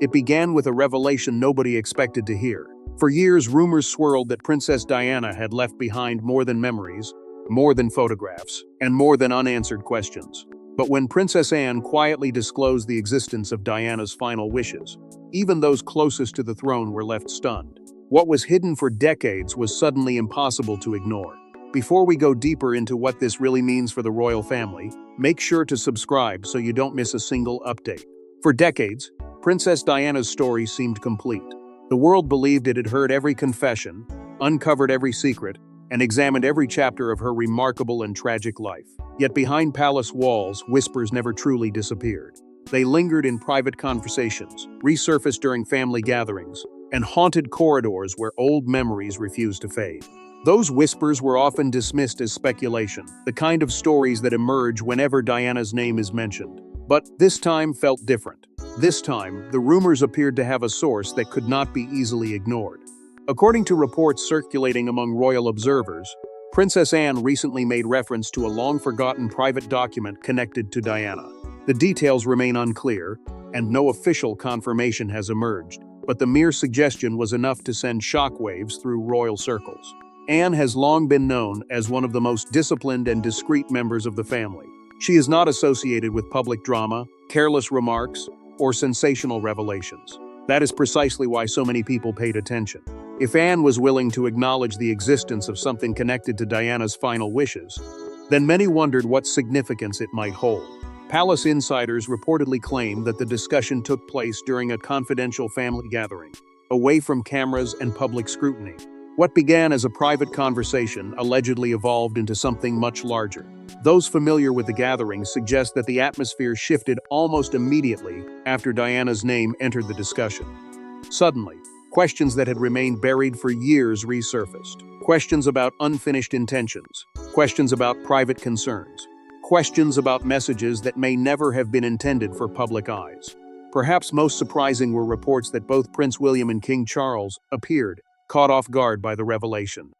It began with a revelation nobody expected to hear. For years, rumors swirled that Princess Diana had left behind more than memories, more than photographs, and more than unanswered questions. But when Princess Anne quietly disclosed the existence of Diana's final wishes, even those closest to the throne were left stunned. What was hidden for decades was suddenly impossible to ignore. Before we go deeper into what this really means for the royal family, make sure to subscribe so you don't miss a single update. For decades, Princess Diana's story seemed complete. The world believed it had heard every confession, uncovered every secret, and examined every chapter of her remarkable and tragic life. Yet behind palace walls, whispers never truly disappeared. They lingered in private conversations, resurfaced during family gatherings, and haunted corridors where old memories refused to fade. Those whispers were often dismissed as speculation, the kind of stories that emerge whenever Diana's name is mentioned. But this time felt different. This time, the rumors appeared to have a source that could not be easily ignored. According to reports circulating among royal observers, Princess Anne recently made reference to a long-forgotten private document connected to Diana. The details remain unclear, and no official confirmation has emerged, but the mere suggestion was enough to send shockwaves through royal circles. Anne has long been known as one of the most disciplined and discreet members of the family. She is not associated with public drama, careless remarks, or sensational revelations. That is precisely why so many people paid attention. If Anne was willing to acknowledge the existence of something connected to Diana's final wishes, then many wondered what significance it might hold. Palace insiders reportedly claimed that the discussion took place during a confidential family gathering, away from cameras and public scrutiny. What began as a private conversation allegedly evolved into something much larger. Those familiar with the gathering suggest that the atmosphere shifted almost immediately after Diana's name entered the discussion. Suddenly, questions that had remained buried for years resurfaced. Questions about unfinished intentions, questions about private concerns, questions about messages that may never have been intended for public eyes. Perhaps most surprising were reports that both Prince William and King Charles appeared caught off guard by the revelation.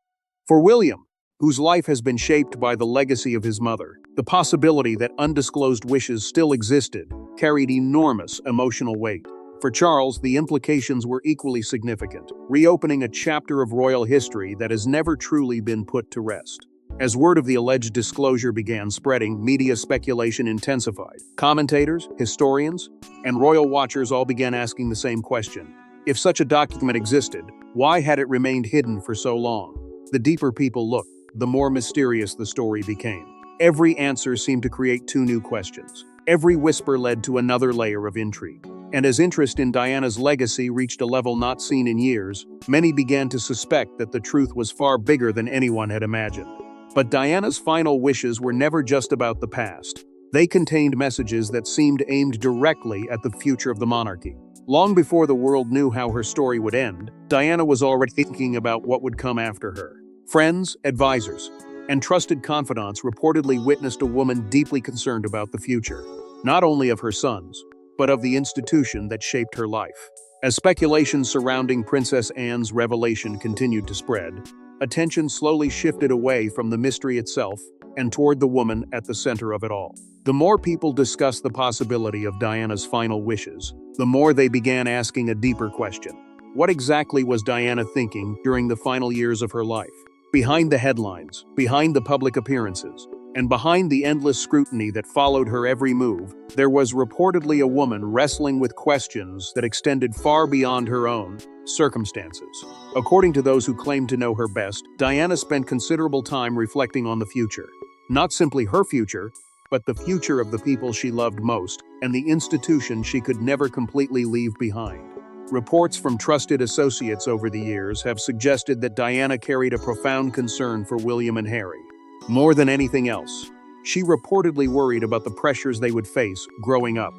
For William, whose life has been shaped by the legacy of his mother, the possibility that undisclosed wishes still existed carried enormous emotional weight. For Charles, the implications were equally significant, reopening a chapter of royal history that has never truly been put to rest. As word of the alleged disclosure began spreading, media speculation intensified. Commentators, historians, and royal watchers all began asking the same question. If such a document existed, why had it remained hidden for so long? The deeper people looked, the more mysterious the story became. Every answer seemed to create two new questions. Every whisper led to another layer of intrigue. And as interest in Diana's legacy reached a level not seen in years, many began to suspect that the truth was far bigger than anyone had imagined. But Diana's final wishes were never just about the past. They contained messages that seemed aimed directly at the future of the monarchy. Long before the world knew how her story would end, Diana was already thinking about what would come after her. Friends, advisors, and trusted confidants reportedly witnessed a woman deeply concerned about the future, not only of her sons, but of the institution that shaped her life. As speculation surrounding Princess Anne's revelation continued to spread, attention slowly shifted away from the mystery itself and toward the woman at the center of it all. The more people discussed the possibility of Diana's final wishes, the more they began asking a deeper question. What exactly was Diana thinking during the final years of her life? Behind the headlines, behind the public appearances, and behind the endless scrutiny that followed her every move, there was reportedly a woman wrestling with questions that extended far beyond her own circumstances. According to those who claimed to know her best, Diana spent considerable time reflecting on the future. Not simply her future, but the future of the people she loved most, and the institution she could never completely leave behind. Reports from trusted associates over the years have suggested that Diana carried a profound concern for William and Harry. More than anything else, she reportedly worried about the pressures they would face growing up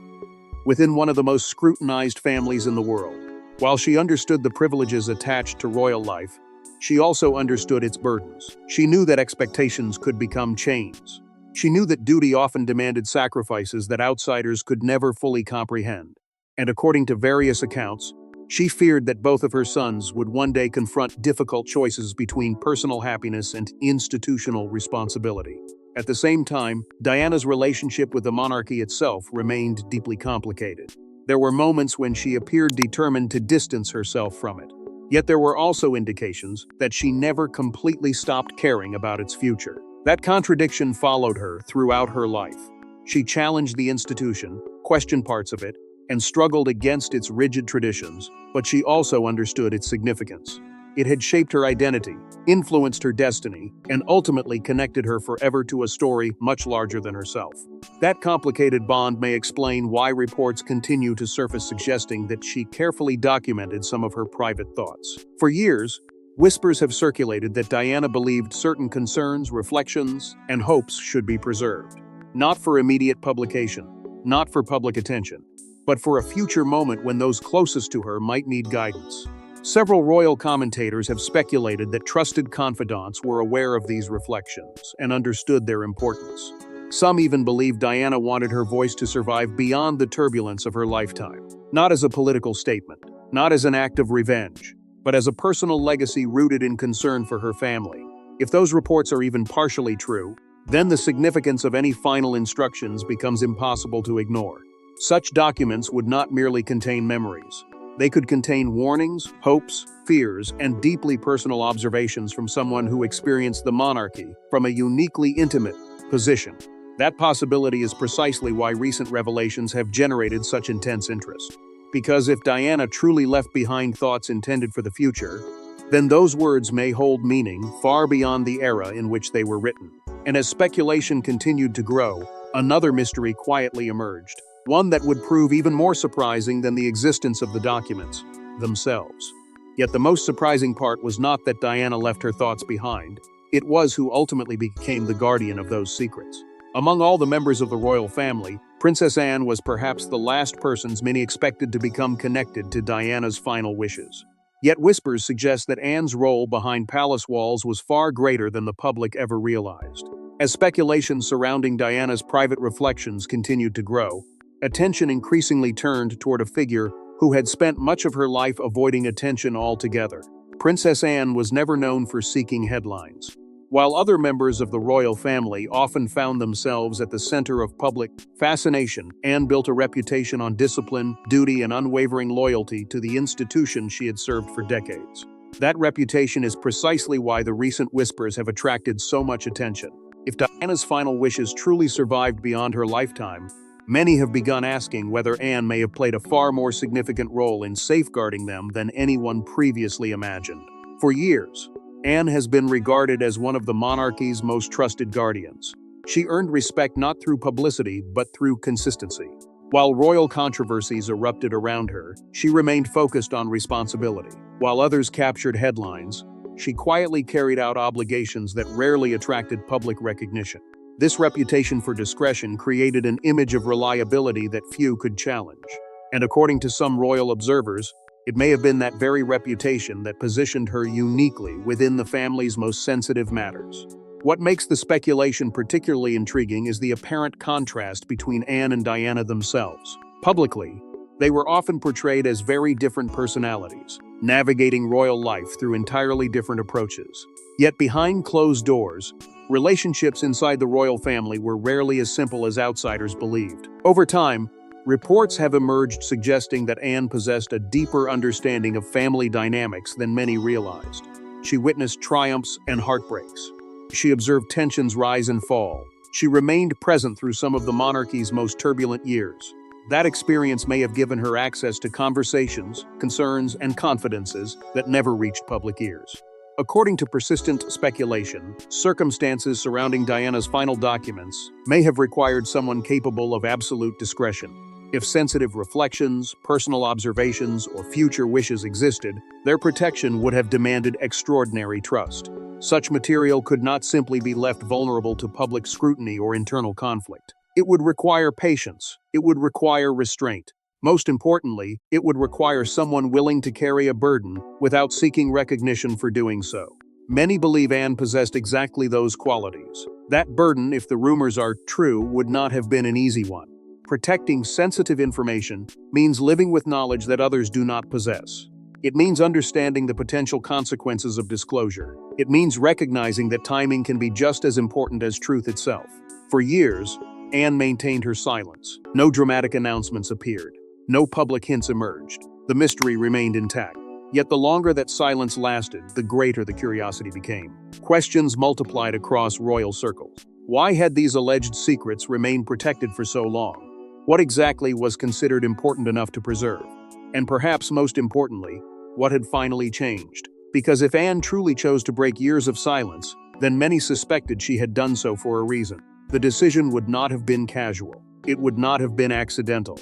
within one of the most scrutinized families in the world. While she understood the privileges attached to royal life, she also understood its burdens. She knew that expectations could become chains. She knew that duty often demanded sacrifices that outsiders could never fully comprehend. And according to various accounts, she feared that both of her sons would one day confront difficult choices between personal happiness and institutional responsibility. At the same time, Diana's relationship with the monarchy itself remained deeply complicated. There were moments when she appeared determined to distance herself from it. Yet there were also indications that she never completely stopped caring about its future. That contradiction followed her throughout her life. She challenged the institution, questioned parts of it, and struggled against its rigid traditions, but she also understood its significance. It had shaped her identity, influenced her destiny, and ultimately connected her forever to a story much larger than herself. That complicated bond may explain why reports continue to surface suggesting that she carefully documented some of her private thoughts. For years, whispers have circulated that Diana believed certain concerns, reflections, and hopes should be preserved. Not for immediate publication, not for public attention, but for a future moment when those closest to her might need guidance. Several royal commentators have speculated that trusted confidants were aware of these reflections and understood their importance. Some even believe Diana wanted her voice to survive beyond the turbulence of her lifetime, not as a political statement, not as an act of revenge, but as a personal legacy rooted in concern for her family. If those reports are even partially true, then the significance of any final instructions becomes impossible to ignore. Such documents would not merely contain memories. They could contain warnings, hopes, fears, and deeply personal observations from someone who experienced the monarchy from a uniquely intimate position. That possibility is precisely why recent revelations have generated such intense interest. Because if Diana truly left behind thoughts intended for the future, then those words may hold meaning far beyond the era in which they were written. And as speculation continued to grow, another mystery quietly emerged. One that would prove even more surprising than the existence of the documents themselves. Yet the most surprising part was not that Diana left her thoughts behind, it was who ultimately became the guardian of those secrets. Among all the members of the royal family, Princess Anne was perhaps the last person many expected to become connected to Diana's final wishes. Yet whispers suggest that Anne's role behind palace walls was far greater than the public ever realized. As speculations surrounding Diana's private reflections continued to grow, attention increasingly turned toward a figure who had spent much of her life avoiding attention altogether. Princess Anne was never known for seeking headlines. While other members of the royal family often found themselves at the center of public fascination, Anne built a reputation on discipline, duty, and unwavering loyalty to the institution she had served for decades. That reputation is precisely why the recent whispers have attracted so much attention. If Diana's final wishes truly survived beyond her lifetime, many have begun asking whether Anne may have played a far more significant role in safeguarding them than anyone previously imagined. For years, Anne has been regarded as one of the monarchy's most trusted guardians. She earned respect not through publicity, but through consistency. While royal controversies erupted around her, she remained focused on responsibility. While others captured headlines, she quietly carried out obligations that rarely attracted public recognition. This reputation for discretion created an image of reliability that few could challenge. And according to some royal observers, it may have been that very reputation that positioned her uniquely within the family's most sensitive matters. What makes the speculation particularly intriguing is the apparent contrast between Anne and Diana themselves. Publicly, they were often portrayed as very different personalities, navigating royal life through entirely different approaches. Yet behind closed doors, relationships inside the royal family were rarely as simple as outsiders believed. Over time, reports have emerged suggesting that Anne possessed a deeper understanding of family dynamics than many realized. She witnessed triumphs and heartbreaks. She observed tensions rise and fall. She remained present through some of the monarchy's most turbulent years. That experience may have given her access to conversations, concerns, and confidences that never reached public ears. According to persistent speculation, circumstances surrounding Diana's final documents may have required someone capable of absolute discretion. If sensitive reflections, personal observations, or future wishes existed, their protection would have demanded extraordinary trust. Such material could not simply be left vulnerable to public scrutiny or internal conflict. It would require patience. It would require restraint. Most importantly, it would require someone willing to carry a burden without seeking recognition for doing so. Many believe Anne possessed exactly those qualities. That burden, if the rumors are true, would not have been an easy one. Protecting sensitive information means living with knowledge that others do not possess. It means understanding the potential consequences of disclosure. It means recognizing that timing can be just as important as truth itself. For years, Anne maintained her silence. No dramatic announcements appeared. No public hints emerged. The mystery remained intact. Yet the longer that silence lasted, the greater the curiosity became. Questions multiplied across royal circles. Why had these alleged secrets remained protected for so long? What exactly was considered important enough to preserve? And perhaps most importantly, what had finally changed? Because if Anne truly chose to break years of silence, then many suspected she had done so for a reason. The decision would not have been casual. It would not have been accidental.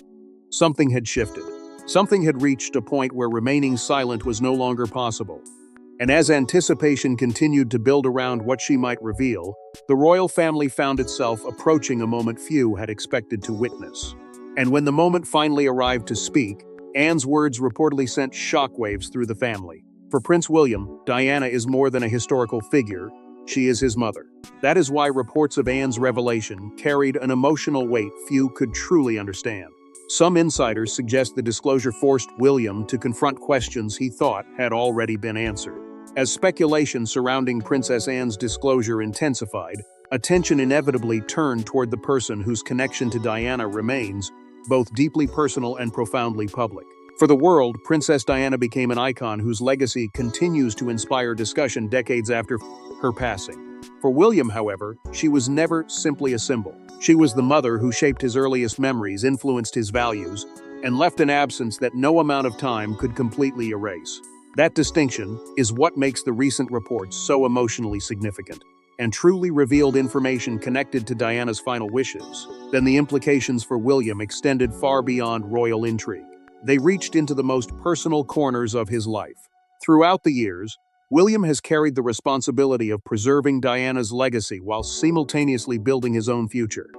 Something had shifted. Something had reached a point where remaining silent was no longer possible. And as anticipation continued to build around what she might reveal, the royal family found itself approaching a moment few had expected to witness. And when the moment finally arrived to speak, Anne's words reportedly sent shockwaves through the family. For Prince William, Diana is more than a historical figure, she is his mother. That is why reports of Anne's revelation carried an emotional weight few could truly understand. Some insiders suggest the disclosure forced William to confront questions he thought had already been answered. As speculation surrounding Princess Anne's disclosure intensified, attention inevitably turned toward the person whose connection to Diana remains both deeply personal and profoundly public. For the world, Princess Diana became an icon whose legacy continues to inspire discussion decades after her passing. For William, however, she was never simply a symbol. She was the mother who shaped his earliest memories, influenced his values, and left an absence that no amount of time could completely erase. That distinction is what makes the recent reports so emotionally significant, and truly revealed information connected to Diana's final wishes. Then the implications for William extended far beyond royal intrigue. They reached into the most personal corners of his life. Throughout the years, William has carried the responsibility of preserving Diana's legacy while simultaneously building his own future.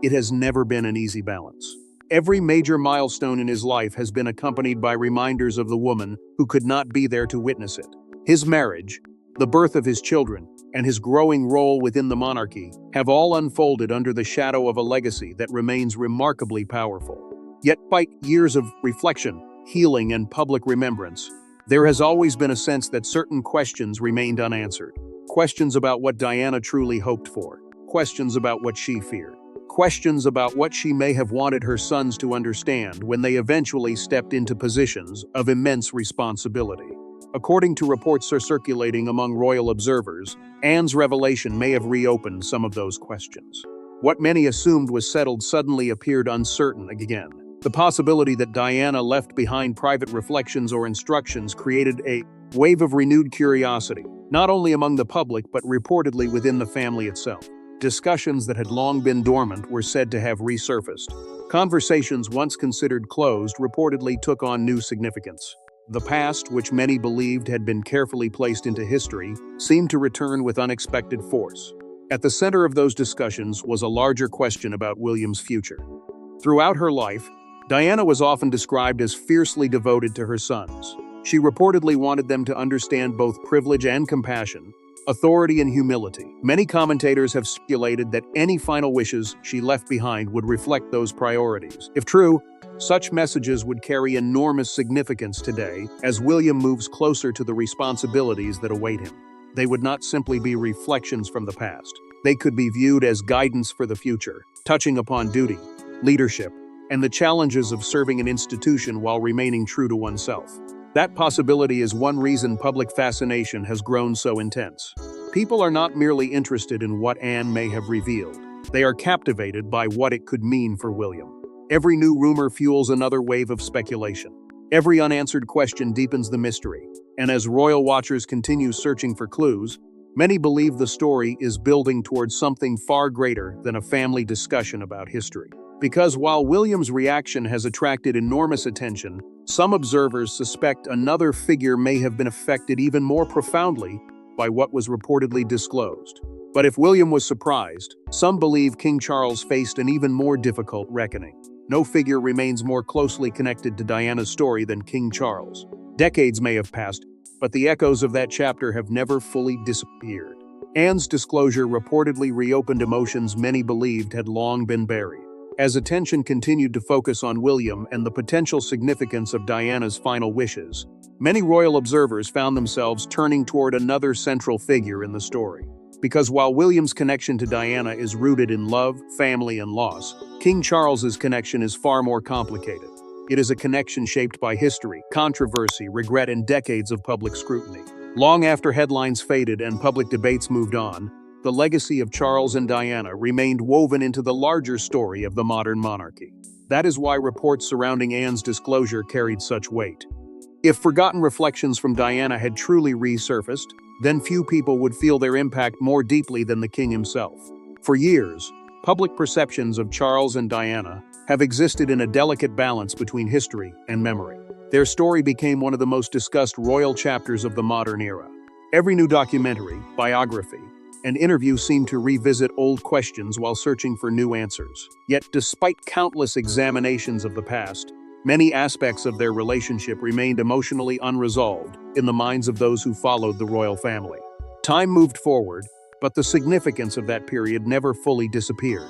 It has never been an easy balance. Every major milestone in his life has been accompanied by reminders of the woman who could not be there to witness it. His marriage, the birth of his children, and his growing role within the monarchy have all unfolded under the shadow of a legacy that remains remarkably powerful. Yet, despite years of reflection, healing, and public remembrance, there has always been a sense that certain questions remained unanswered. Questions about what Diana truly hoped for. Questions about what she feared. Questions about what she may have wanted her sons to understand when they eventually stepped into positions of immense responsibility. According to reports circulating among royal observers, Anne's revelation may have reopened some of those questions. What many assumed was settled suddenly appeared uncertain again. The possibility that Diana left behind private reflections or instructions created a wave of renewed curiosity, not only among the public but reportedly within the family itself. Discussions that had long been dormant were said to have resurfaced. Conversations once considered closed reportedly took on new significance. The past, which many believed had been carefully placed into history, seemed to return with unexpected force. At the center of those discussions was a larger question about William's future. Throughout her life, Diana was often described as fiercely devoted to her sons. She reportedly wanted them to understand both privilege and compassion, authority and humility. Many commentators have speculated that any final wishes she left behind would reflect those priorities. If true, such messages would carry enormous significance today as William moves closer to the responsibilities that await him. They would not simply be reflections from the past. They could be viewed as guidance for the future, touching upon duty, leadership, and the challenges of serving an institution while remaining true to oneself. That possibility is one reason public fascination has grown so intense. People are not merely interested in what Anne may have revealed. They are captivated by what it could mean for William. Every new rumor fuels another wave of speculation. Every unanswered question deepens the mystery. And as royal watchers continue searching for clues, many believe the story is building towards something far greater than a family discussion about history. Because while William's reaction has attracted enormous attention, some observers suspect another figure may have been affected even more profoundly by what was reportedly disclosed. But if William was surprised, some believe King Charles faced an even more difficult reckoning. No figure remains more closely connected to Diana's story than King Charles. Decades may have passed, but the echoes of that chapter have never fully disappeared. Anne's disclosure reportedly reopened emotions many believed had long been buried. As attention continued to focus on William and the potential significance of Diana's final wishes, many royal observers found themselves turning toward another central figure in the story. Because while William's connection to Diana is rooted in love, family, and loss, King Charles's connection is far more complicated. It is a connection shaped by history, controversy, regret, and decades of public scrutiny. Long after headlines faded and public debates moved on, the legacy of Charles and Diana remained woven into the larger story of the modern monarchy. That is why reports surrounding Anne's disclosure carried such weight. If forgotten reflections from Diana had truly resurfaced, then few people would feel their impact more deeply than the king himself. For years, public perceptions of Charles and Diana have existed in a delicate balance between history and memory. Their story became one of the most discussed royal chapters of the modern era. Every new documentary, biography, and interview seemed to revisit old questions while searching for new answers. Yet, despite countless examinations of the past, many aspects of their relationship remained emotionally unresolved in the minds of those who followed the royal family. Time moved forward, but the significance of that period never fully disappeared.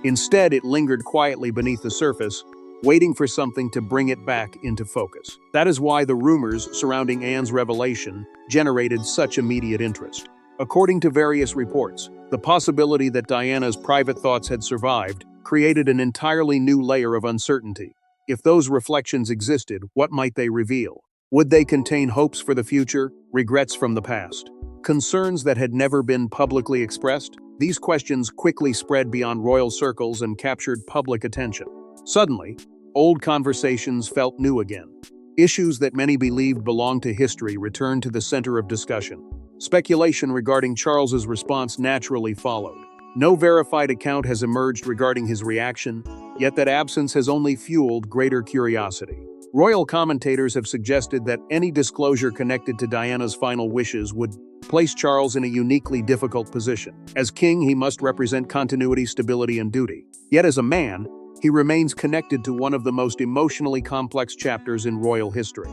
Instead, it lingered quietly beneath the surface, waiting for something to bring it back into focus. That is why the rumors surrounding Anne's revelation generated such immediate interest. According to various reports, the possibility that Diana's private thoughts had survived created an entirely new layer of uncertainty. If those reflections existed, what might they reveal? Would they contain hopes for the future, regrets from the past, concerns that had never been publicly expressed? These questions quickly spread beyond royal circles and captured public attention. Suddenly, old conversations felt new again. Issues that many believed belonged to history returned to the center of discussion. Speculation regarding Charles's response naturally followed. No verified account has emerged regarding his reaction, yet that absence has only fueled greater curiosity. Royal commentators have suggested that any disclosure connected to Diana's final wishes would place Charles in a uniquely difficult position. As king, he must represent continuity, stability, and duty. Yet as a man, he remains connected to one of the most emotionally complex chapters in royal history.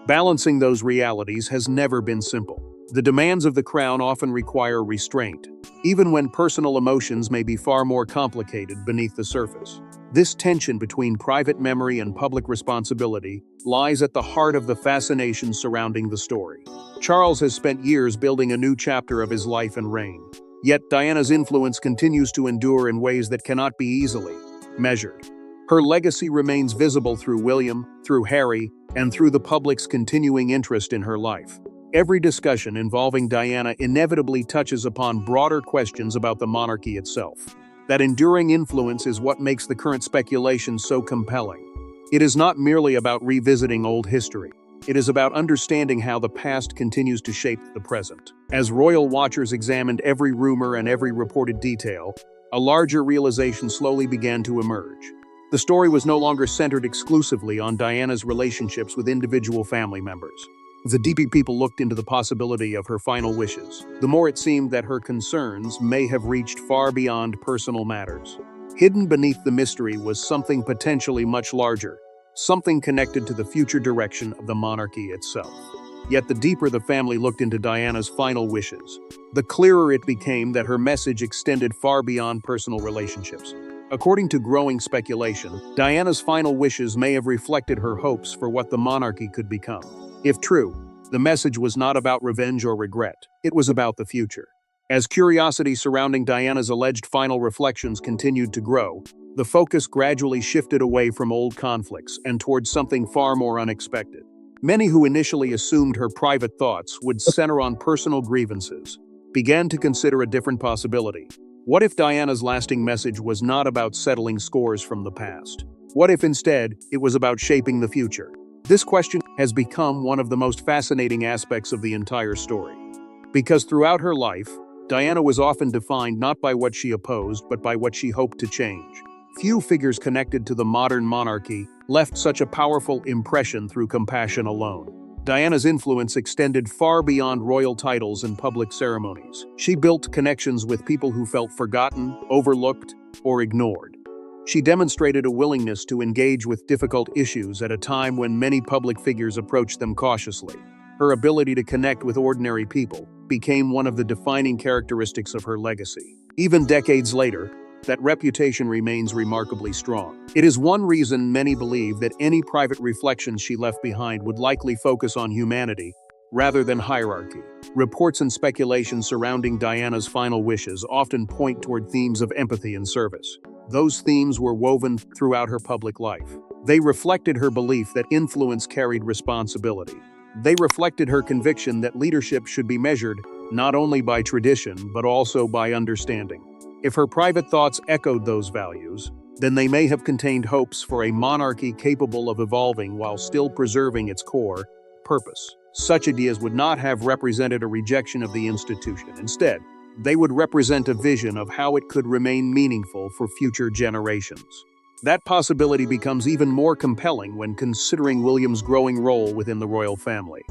Balancing those realities has never been simple. The demands of the crown often require restraint, even when personal emotions may be far more complicated beneath the surface. This tension between private memory and public responsibility lies at the heart of the fascination surrounding the story. Charles has spent years building a new chapter of his life and reign, yet Diana's influence continues to endure in ways that cannot be easily measured. Her legacy remains visible through William, through Harry, and through the public's continuing interest in her life. Every discussion involving Diana inevitably touches upon broader questions about the monarchy itself. That enduring influence is what makes the current speculation so compelling. It is not merely about revisiting old history. It is about understanding how the past continues to shape the present. As royal watchers examined every rumor and every reported detail, a larger realization slowly began to emerge. The story was no longer centered exclusively on Diana's relationships with individual family members. The deeper people looked into the possibility of her final wishes, the more it seemed that her concerns may have reached far beyond personal matters. Hidden beneath the mystery was something potentially much larger, something connected to the future direction of the monarchy itself. Yet the deeper the family looked into Diana's final wishes, the clearer it became that her message extended far beyond personal relationships. According to growing speculation, Diana's final wishes may have reflected her hopes for what the monarchy could become. If true, the message was not about revenge or regret. It was about the future. As curiosity surrounding Diana's alleged final reflections continued to grow, the focus gradually shifted away from old conflicts and towards something far more unexpected. Many who initially assumed her private thoughts would center on personal grievances began to consider a different possibility. What if Diana's lasting message was not about settling scores from the past? What if instead it was about shaping the future? This question has become one of the most fascinating aspects of the entire story. Because throughout her life, Diana was often defined not by what she opposed, but by what she hoped to change. Few figures connected to the modern monarchy left such a powerful impression through compassion alone. Diana's influence extended far beyond royal titles and public ceremonies. She built connections with people who felt forgotten, overlooked, or ignored. She demonstrated a willingness to engage with difficult issues at a time when many public figures approached them cautiously. Her ability to connect with ordinary people became one of the defining characteristics of her legacy. Even decades later, that reputation remains remarkably strong. It is one reason many believe that any private reflections she left behind would likely focus on humanity rather than hierarchy. Reports and speculation surrounding Diana's final wishes often point toward themes of empathy and service. Those themes were woven throughout her public life. They reflected her belief that influence carried responsibility. They reflected her conviction that leadership should be measured not only by tradition but also by understanding. If her private thoughts echoed those values, then they may have contained hopes for a monarchy capable of evolving while still preserving its core purpose. Such ideas would not have represented a rejection of the institution. Instead, they would represent a vision of how it could remain meaningful for future generations. That possibility becomes even more compelling when considering William's growing role within the royal family.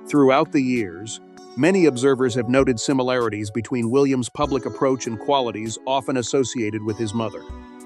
Throughout the years, many observers have noted similarities between William's public approach and qualities often associated with his mother.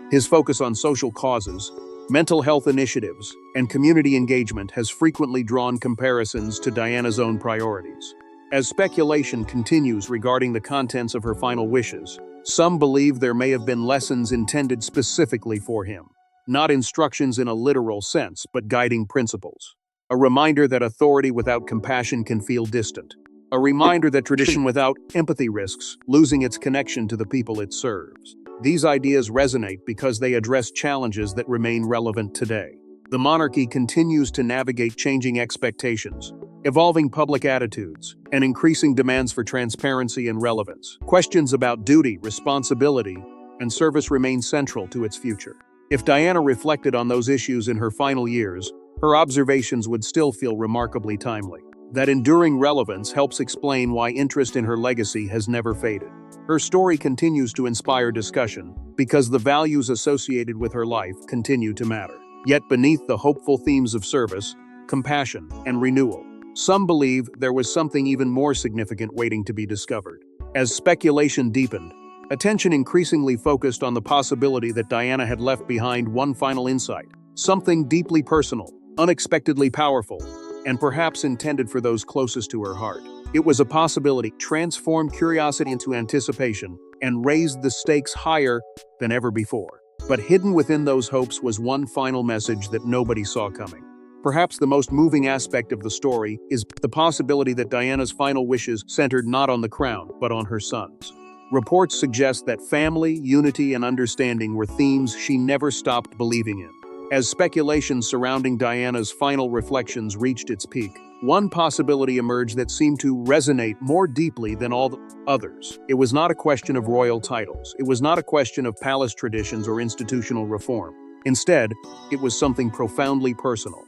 His focus on social causes, mental health initiatives, and community engagement has frequently drawn comparisons to Diana's own priorities. As speculation continues regarding the contents of her final wishes, some believe there may have been lessons intended specifically for him, not instructions in a literal sense, but guiding principles. A reminder that authority without compassion can feel distant. A reminder that tradition without empathy risks losing its connection to the people it serves. These ideas resonate because they address challenges that remain relevant today. The monarchy continues to navigate changing expectations, evolving public attitudes, and increasing demands for transparency and relevance. Questions about duty, responsibility, and service remain central to its future. If Diana reflected on those issues in her final years, her observations would still feel remarkably timely. That enduring relevance helps explain why interest in her legacy has never faded. Her story continues to inspire discussion because the values associated with her life continue to matter. Yet beneath the hopeful themes of service, compassion, and renewal, some believe there was something even more significant waiting to be discovered. As speculation deepened, attention increasingly focused on the possibility that Diana had left behind one final insight, something deeply personal, unexpectedly powerful, and perhaps intended for those closest to her heart. It was a possibility that transformed curiosity into anticipation and raised the stakes higher than ever before. But hidden within those hopes was one final message that nobody saw coming. Perhaps the most moving aspect of the story is the possibility that Diana's final wishes centered not on the crown, but on her sons. Reports suggest that family, unity, and understanding were themes she never stopped believing in. As speculation surrounding Diana's final reflections reached its peak, one possibility emerged that seemed to resonate more deeply than all the others. It was not a question of royal titles. It was not a question of palace traditions or institutional reform. Instead, it was something profoundly personal.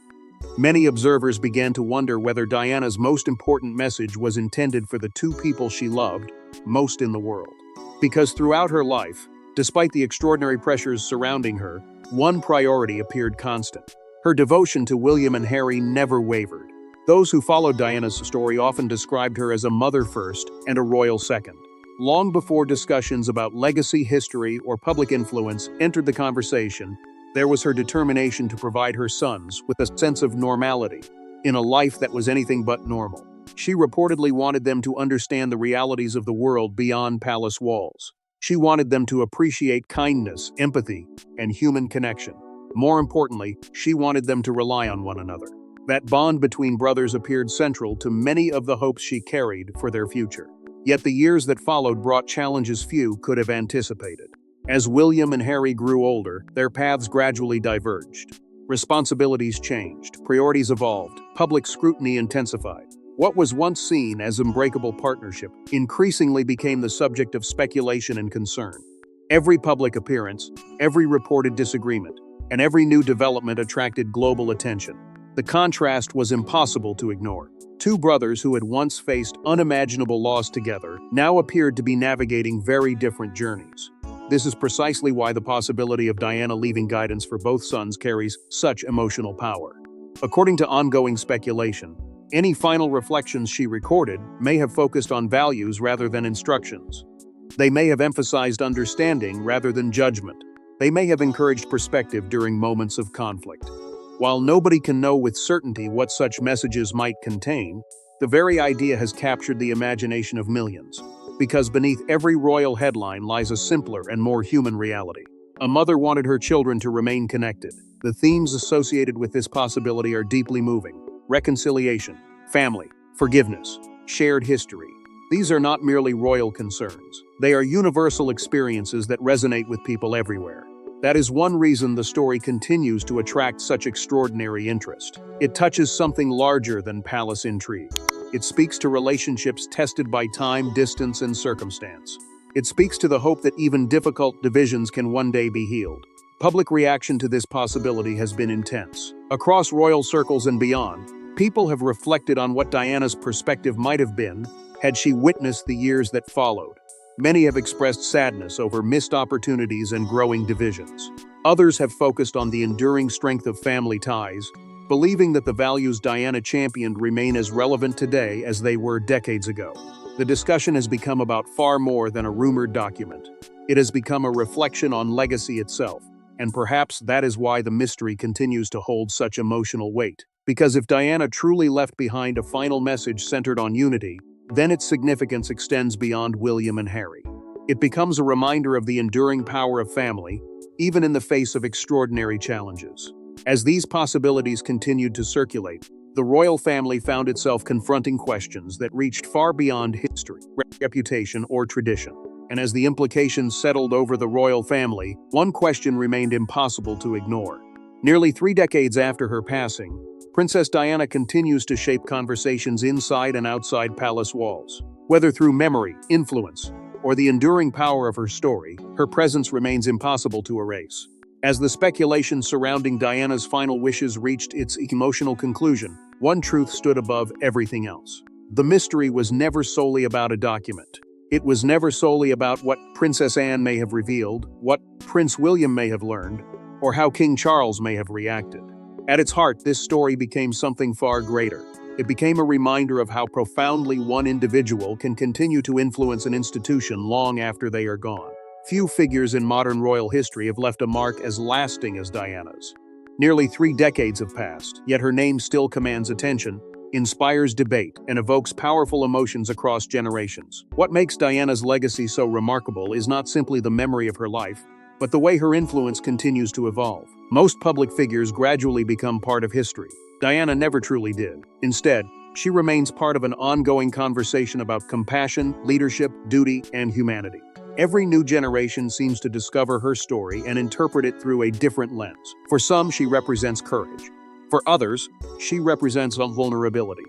Many observers began to wonder whether Diana's most important message was intended for the two people she loved most in the world. Because throughout her life, despite the extraordinary pressures surrounding her, one priority appeared constant. Her devotion to William and Harry never wavered. Those who followed Diana's story often described her as a mother first and a royal second. Long before discussions about legacy, history, or public influence entered the conversation, there was her determination to provide her sons with a sense of normality in a life that was anything but normal. She reportedly wanted them to understand the realities of the world beyond palace walls. She wanted them to appreciate kindness, empathy, and human connection. More importantly, she wanted them to rely on one another. That bond between brothers appeared central to many of the hopes she carried for their future. Yet the years that followed brought challenges few could have anticipated. As William and Harry grew older, their paths gradually diverged. Responsibilities changed, priorities evolved, public scrutiny intensified. What was once seen as unbreakable partnership increasingly became the subject of speculation and concern. Every public appearance, every reported disagreement, and every new development attracted global attention. The contrast was impossible to ignore. Two brothers who had once faced unimaginable loss together now appeared to be navigating very different journeys. This is precisely why the possibility of Diana leaving guidance for both sons carries such emotional power. According to ongoing speculation, any final reflections she recorded may have focused on values rather than instructions. They may have emphasized understanding rather than judgment. They may have encouraged perspective during moments of conflict. While nobody can know with certainty what such messages might contain, the very idea has captured the imagination of millions. Because beneath every royal headline lies a simpler and more human reality. A mother wanted her children to remain connected. The themes associated with this possibility are deeply moving. Reconciliation, family, forgiveness, shared history. These are not merely royal concerns. They are universal experiences that resonate with people everywhere. That is one reason the story continues to attract such extraordinary interest. It touches something larger than palace intrigue. It speaks to relationships tested by time, distance, and circumstance. It speaks to the hope that even difficult divisions can one day be healed. Public reaction to this possibility has been intense. Across royal circles and beyond, people have reflected on what Diana's perspective might have been had she witnessed the years that followed. Many have expressed sadness over missed opportunities and growing divisions. Others have focused on the enduring strength of family ties, believing that the values Diana championed remain as relevant today as they were decades ago. The discussion has become about far more than a rumored document. It has become a reflection on legacy itself, and perhaps that is why the mystery continues to hold such emotional weight. Because if Diana truly left behind a final message centered on unity, then its significance extends beyond William and Harry. It becomes a reminder of the enduring power of family, even in the face of extraordinary challenges. As these possibilities continued to circulate, the royal family found itself confronting questions that reached far beyond history, reputation, or tradition. And as the implications settled over the royal family, one question remained impossible to ignore. Nearly 3 decades after her passing, Princess Diana continues to shape conversations inside and outside palace walls. Whether through memory, influence, or the enduring power of her story, her presence remains impossible to erase. As the speculation surrounding Diana's final wishes reached its emotional conclusion, one truth stood above everything else. The mystery was never solely about a document. It was never solely about what Princess Anne may have revealed, what Prince William may have learned, or how King Charles may have reacted. At its heart, this story became something far greater. It became a reminder of how profoundly one individual can continue to influence an institution long after they are gone. Few figures in modern royal history have left a mark as lasting as Diana's. Nearly 3 decades have passed, yet her name still commands attention, inspires debate, and evokes powerful emotions across generations. What makes Diana's legacy so remarkable is not simply the memory of her life, but the way her influence continues to evolve. Most public figures gradually become part of history. Diana never truly did. Instead, she remains part of an ongoing conversation about compassion, leadership, duty, and humanity. Every new generation seems to discover her story and interpret it through a different lens. For some, she represents courage. For others, she represents vulnerability.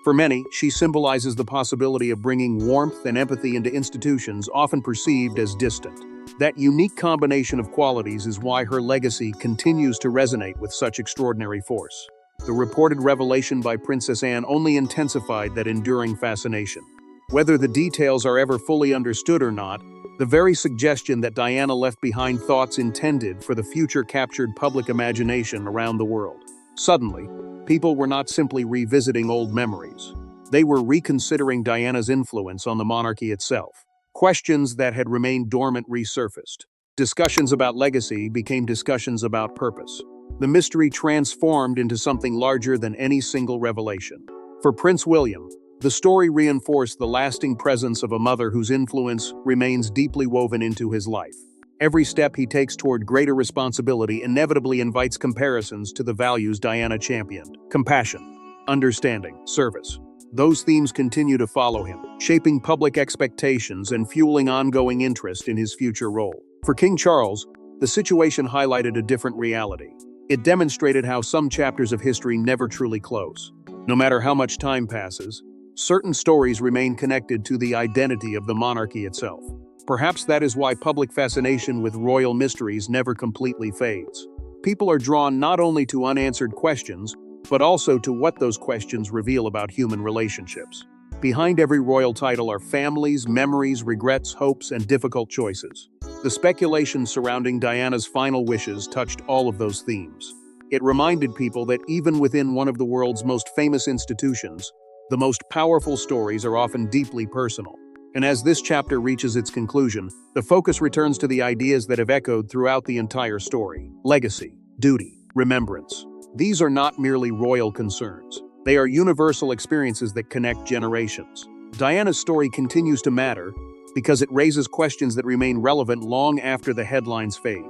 For many, she symbolizes the possibility of bringing warmth and empathy into institutions often perceived as distant. That unique combination of qualities is why her legacy continues to resonate with such extraordinary force. The reported revelation by Princess Anne only intensified that enduring fascination. Whether the details are ever fully understood or not, the very suggestion that Diana left behind thoughts intended for the future captured public imagination around the world. Suddenly, people were not simply revisiting old memories. They were reconsidering Diana's influence on the monarchy itself. Questions that had remained dormant resurfaced. Discussions about legacy became discussions about purpose. The mystery transformed into something larger than any single revelation. For Prince William, the story reinforced the lasting presence of a mother whose influence remains deeply woven into his life. Every step he takes toward greater responsibility inevitably invites comparisons to the values Diana championed: compassion, understanding, service. Those themes continue to follow him, shaping public expectations and fueling ongoing interest in his future role. For King Charles, the situation highlighted a different reality. It demonstrated how some chapters of history never truly close. No matter how much time passes, certain stories remain connected to the identity of the monarchy itself. Perhaps that is why public fascination with royal mysteries never completely fades. People are drawn not only to unanswered questions, but also to what those questions reveal about human relationships. Behind every royal title are families, memories, regrets, hopes, and difficult choices. The speculation surrounding Diana's final wishes touched all of those themes. It reminded people that even within one of the world's most famous institutions, the most powerful stories are often deeply personal. And as this chapter reaches its conclusion, the focus returns to the ideas that have echoed throughout the entire story: legacy, duty, remembrance. These are not merely royal concerns. They are universal experiences that connect generations. Diana's story continues to matter because it raises questions that remain relevant long after the headlines fade.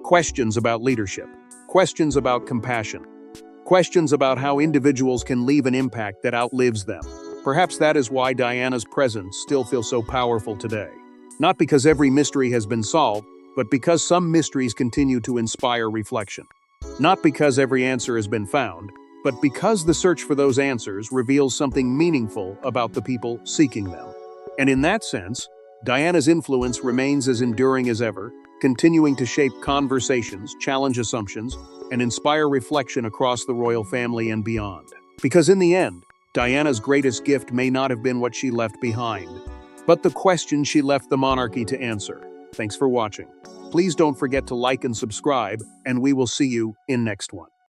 Questions about leadership, questions about compassion, questions about how individuals can leave an impact that outlives them. Perhaps that is why Diana's presence still feels so powerful today. Not because every mystery has been solved, but because some mysteries continue to inspire reflection. Not because every answer has been found, but because the search for those answers reveals something meaningful about the people seeking them. And in that sense, Diana's influence remains as enduring as ever, continuing to shape conversations, challenge assumptions, and inspire reflection across the royal family and beyond. Because in the end, Diana's greatest gift may not have been what she left behind, but the question she left the monarchy to answer. Thanks for watching. Please don't forget to like and subscribe, and we will see you in next one.